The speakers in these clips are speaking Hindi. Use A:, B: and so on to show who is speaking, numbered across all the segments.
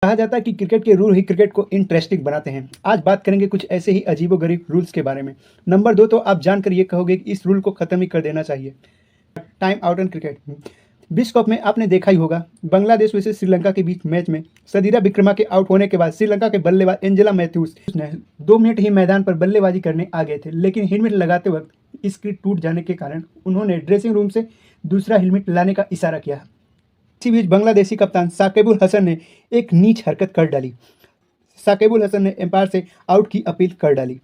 A: कहा जाता है कि क्रिकेट के रूल ही क्रिकेट को इंटरेस्टिंग बनाते हैं। आज बात करेंगे कुछ ऐसे ही अजीबोगरीब रूल्स के बारे में। नंबर 2 तो आप जानकर ये कहोगे कि इस रूल को ख़त्म ही कर देना चाहिए। Time out in cricket. विश्व कप में आपने देखा ही होगा, बांग्लादेश वर्सेस श्रीलंका के बीच मैच में सदीरा विक्रमा के आउट होने के बाद श्रीलंका के बल्लेबाज एंजेला मैथ्यूज ने 2 मिनट ही मैदान पर बल्लेबाजी करने आ गए थे, लेकिन हेलमेट लगाते वक्त इसकी टूट जाने के कारण उन्होंने ड्रेसिंग रूम से दूसरा हेलमेट लाने का इशारा किया। इसी बीच बांग्लादेशी कप्तान साकिबुल हसन ने एक नीच हरकत कर डाली। साकिबुल हसन ने एम्पायर से आउट की अपील कर डाली।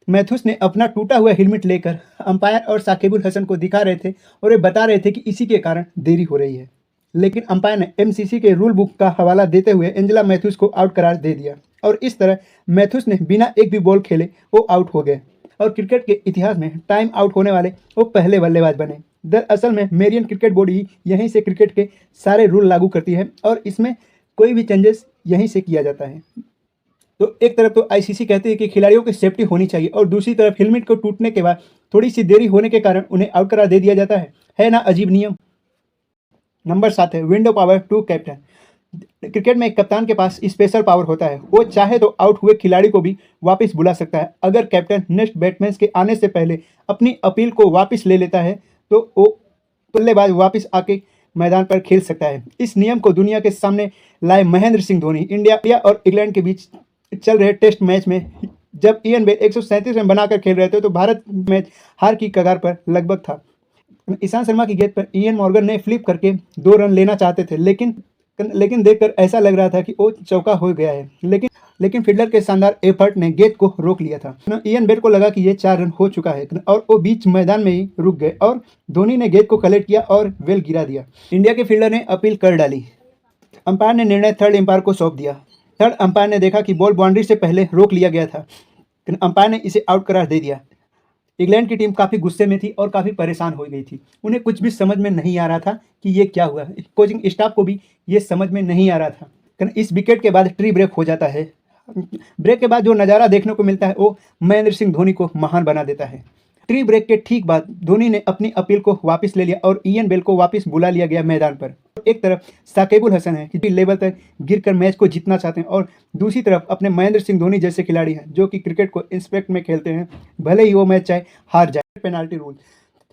A: मैथ्यूस ने अपना टूटा हुआ हेलमेट लेकर अंपायर और साकिबुल हसन को दिखा रहे थे और ये बता रहे थे कि इसी के कारण देरी हो रही है, लेकिन अंपायर ने एमसीसी के रूल बुक का हवाला देते हुए एंजेला मैथ्यूस को आउट करार दे दिया और इस तरह मैथ्यूस ने बिना एक भी बॉल खेले वो आउट हो गए और क्रिकेट के इतिहास में टाइम आउट होने वाले वो पहले बल्लेबाज बने। दरअसल में मेरियन क्रिकेट बोर्ड ही यहीं से क्रिकेट के सारे रूल लागू करती है और इसमें कोई भी चेंजेस यहीं से किया जाता है। तो एक तरफ तो आईसीसी कहती है कि खिलाड़ियों की सेफ्टी होनी चाहिए और दूसरी तरफ हेलमेट को टूटने के बाद थोड़ी सी देरी होने के कारण उन्हें आउट करार दे दिया जाता है ना अजीब नियम। नंबर 7 है window power to captain. Cricket में एक कप्तान के पास स्पेशल पावर होता है, वो चाहे तो आउट हुए खिलाड़ी को भी वापस बुला सकता है। अगर कैप्टन नेक्स्ट बैट्समैन के आने से पहले अपनी अपील को वापस ले लेता है तो वो बल्लेबाज वापस आके मैदान पर खेल सकता है। इस नियम को दुनिया के सामने लाए महेंद्र सिंह धोनी इंडिया और इंग्लैंड के बीच चल रहे टेस्ट मैच में जब इयन बेल 137 रन बनाकर खेल रहे थे तो भारत मैच हार की कगार पर लगभग था। ईशांत शर्मा की गेंद पर इयन मॉर्गन ने फ्लिप करके 2 रन लेना चाहते थे, लेकिन देखकर ऐसा लग रहा था कि वो चौका हो गया है, लेकिन फील्डर के शानदार एफर्ट ने गेंद को रोक लिया था। इयन बेल को लगा कि ये 4 रन हो चुका है और वो बीच मैदान में ही रुक गए और धोनी ने गेंद को कलेक्ट किया और बेल गिरा दिया। इंडिया के फील्डर ने अपील कर डाली। अंपायर ने निर्णय थर्ड अंपायर को सौंप दिया। थर्ड अंपायर ने देखा कि बॉल बाउंड्री से पहले रोक लिया गया था, अंपायर ने इसे आउट करार दे दिया। इंग्लैंड की टीम काफ़ी गुस्से में थी और काफ़ी परेशान हो गई थी। उन्हें कुछ भी समझ में नहीं आ रहा था कि ये क्या हुआ। कोचिंग स्टाफ को भी ये समझ में नहीं आ रहा था। इस विकेट के बाद ट्री ब्रेक हो जाता है। ब्रेक के बाद जो नज़ारा देखने को मिलता है वो महेंद्र सिंह धोनी को महान बना देता है। ट्री ब्रेक के ठीक बाद धोनी ने अपनी अपील को वापस ले लिया और इयन बेल को वापस बुला लिया गया मैदान पर। एक तरफ साकिबुल हसन है कि लेवल तक गिरकर मैच को जीतना चाहते हैं और दूसरी तरफ अपने महेंद्र सिंह धोनी जैसे खिलाड़ी हैं जो कि क्रिकेट को इंस्पेक्ट में खेलते हैं, भले ही वो मैच चाहे हार जाए। Penalty rule.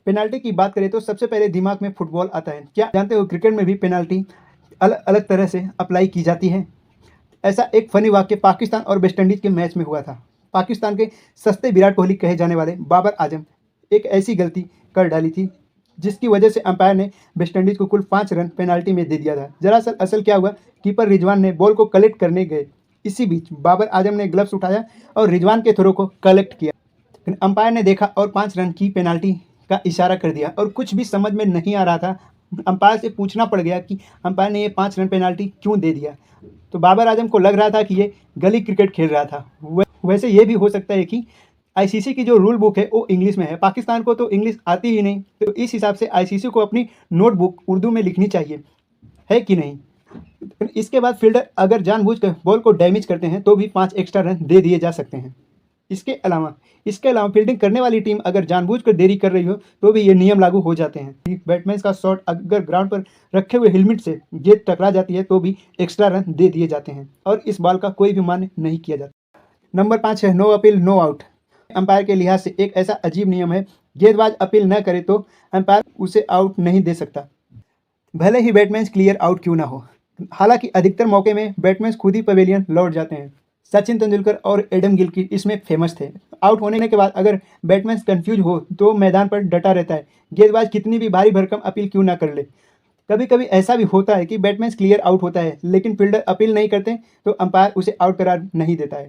A: पेनाल्टी की बात करें तो सबसे पहले दिमाग में फुटबॉल आता है। क्या जानते हो क्रिकेट में भी पेनाल्टी अलग अलग तरह से अप्लाई की जाती है। ऐसा एक फनी वाक्य पाकिस्तान और वेस्ट इंडीज़ के मैच में हुआ था। पाकिस्तान के सस्ते विराट कोहली कहे जाने वाले बाबर आजम एक ऐसी गलती कर डाली थी जिसकी वजह से अंपायर ने वेस्ट इंडीज़ को कुल 5 रन पेनाल्टी में दे दिया था। दरअसल असल क्या हुआ, कीपर रिजवान ने बॉल को कलेक्ट करने गए। इसी बीच बाबर आजम ने ग्लव्स उठाया और रिजवान के थ्रो को कलेक्ट किया। अंपायर ने देखा और 5 रन की पेनाल्टी का इशारा कर दिया और कुछ भी समझ में नहीं आ रहा था। अंपायर से पूछना पड़ गया कि अंपायर ने ये 5 रन पेनाल्टी क्यों दे दिया। तो बाबर आजम को लग रहा था कि ये गली क्रिकेट खेल रहा था। वैसे ये भी हो सकता है कि आईसीसी की जो रूल बुक है वो इंग्लिश में है, पाकिस्तान को तो इंग्लिश आती ही नहीं, तो इस हिसाब से आईसीसी को अपनी नोटबुक उर्दू में लिखनी चाहिए, है कि नहीं। इसके बाद फील्डर अगर जानबूझकर बॉल को डैमेज करते हैं तो भी 5 एक्स्ट्रा रन दे दिए जा सकते हैं। इसके अलावा फील्डिंग करने वाली टीम अगर जानबूझकर देरी कर रही हो तो भी ये नियम लागू हो जाते हैं। बैट्समैन का शॉट अगर ग्राउंड पर रखे हुए हेलमेट से गेंद टकरा जाती है तो भी एक्स्ट्रा रन दे दिए जाते हैं और इस बॉल का कोई भी मान्य नहीं किया जाता। नंबर 5 है no appeal no out. Umpire के लिहाज से एक ऐसा अजीब नियम है, गेंदबाज अपील न करे तो अंपायर उसे आउट नहीं दे सकता, भले ही बैट्समैन क्लियर आउट क्यों ना हो। हालांकि अधिकतर मौके में बैट्समैन खुद ही पवेलियन लौट जाते हैं। सचिन तेंदुलकर और एडम गिलक्रिस्ट इसमें फेमस थे। आउट होने के बाद अगर बैट्समैन कंफ्यूज हो तो मैदान पर डटा रहता है, गेंदबाज कितनी भी भारी भरकम अपील क्यों ना कर ले। कभी कभी ऐसा भी होता है कि बैट्समैन क्लियर आउट होता है लेकिन फील्डर अपील नहीं करते तो अंपायर उसे आउट करार नहीं देता है।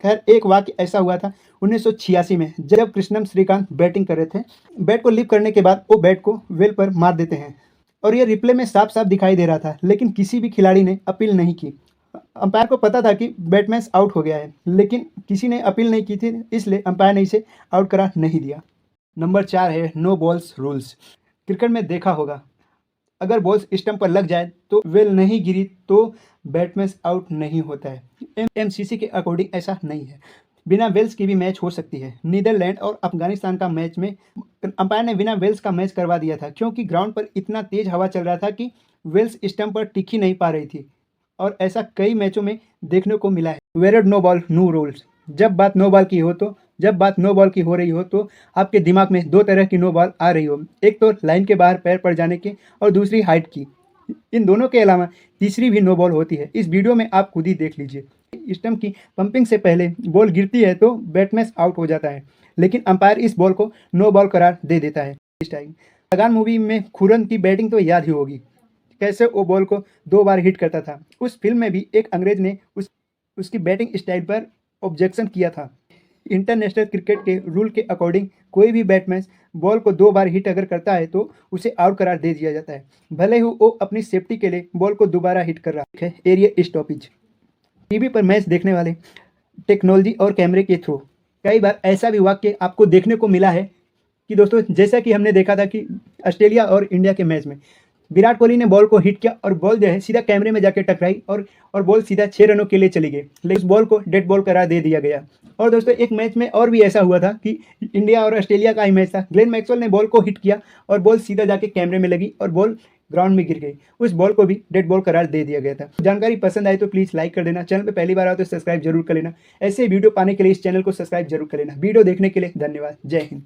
A: खैर एक वाक्य ऐसा हुआ था 1986 में जब कृष्णम श्रीकांत बैटिंग कर रहे थे। बैट को लिप करने के बाद वो बैट को वेल पर मार देते हैं और ये रिप्ले में साफ साफ दिखाई दे रहा था, लेकिन किसी भी खिलाड़ी ने अपील नहीं की। अंपायर को पता था कि बैट्समैन आउट हो गया है, लेकिन किसी ने अपील नहीं की थी, इसलिए अंपायर ने इसे आउट करार नहीं दिया। नंबर 4 है नो बॉल्स रूल्स। क्रिकेट में देखा होगा, अगर बॉल स्टंप पर लग जाए तो वेल नहीं गिरी तो बैट्समैन आउट नहीं होता है। एमसीसी के अकॉर्डिंग ऐसा नहीं है, बिना वेल्स की भी मैच हो सकती है। नीदरलैंड और अफगानिस्तान का मैच में अंपायर ने बिना वेल्स का मैच करवा दिया था क्योंकि ग्राउंड पर इतना तेज हवा चल रहा था कि वेल्स स्टंप पर टिक ही नहीं पा रही थी और ऐसा कई मैचों में देखने को मिला है। Where no ball no rules. जब बात नो बॉल की हो रही हो तो आपके दिमाग में दो तरह की नो बॉल आ रही हो, एक तो लाइन के बाहर पैर पड़ जाने की और दूसरी हाइट की। इन दोनों के अलावा तीसरी भी नो बॉल होती है। इस वीडियो में आप खुद ही देख लीजिए। स्टंप की पंपिंग से पहले बॉल गिरती है तो बैट्समैन आउट हो जाता है, लेकिन अंपायर इस बॉल को नो बॉल करार दे देता है। लगान मूवी में खुरन की बैटिंग तो याद ही होगी, कैसे वो बॉल को 2 बार हिट करता था। उस फिल्म में भी एक अंग्रेज ने उसकी बैटिंग स्टाइल पर ऑब्जेक्शन किया था। इंटरनेशनल क्रिकेट के रूल के अकॉर्डिंग कोई भी बैट्समैन बॉल को 2 बार हिट अगर करता है तो उसे आउट करार दे दिया जाता है, भले ही वो अपनी सेफ्टी के लिए बॉल को दोबारा हिट कर रहा है। Area stoppage. टीवी पर मैच देखने वाले टेक्नोलॉजी और कैमरे के थ्रू कई बार ऐसा भी वाक्य आपको देखने को मिला है कि दोस्तों, जैसा कि हमने देखा था कि ऑस्ट्रेलिया और इंडिया के मैच में विराट कोहली ने बॉल को हिट किया और बॉल जो है सीधा कैमरे में जाके टकराई और बॉल सीधा 6 रनों के लिए चली गई, लेकिन उस बॉल को डेड बॉल करार दे दिया गया। और दोस्तों, एक मैच में और भी ऐसा हुआ था कि इंडिया और ऑस्ट्रेलिया का ही मैच था। ग्लेन मैक्सवेल ने बॉल को हिट किया और बॉल सीधा जाके कैमरे में लगी और बॉल ग्राउंड में गिर गई। उस बॉल को भी डेड बॉल करार दे दिया गया था। जानकारी पसंद आई तो प्लीज़ लाइक कर देना। चैनल पे पहली बार आओ तो सब्सक्राइब जरूर कर लेना। ऐसे वीडियो पाने के लिए इस चैनल को सब्सक्राइब जरूर कर लेना। वीडियो देखने के लिए धन्यवाद। जय हिंद।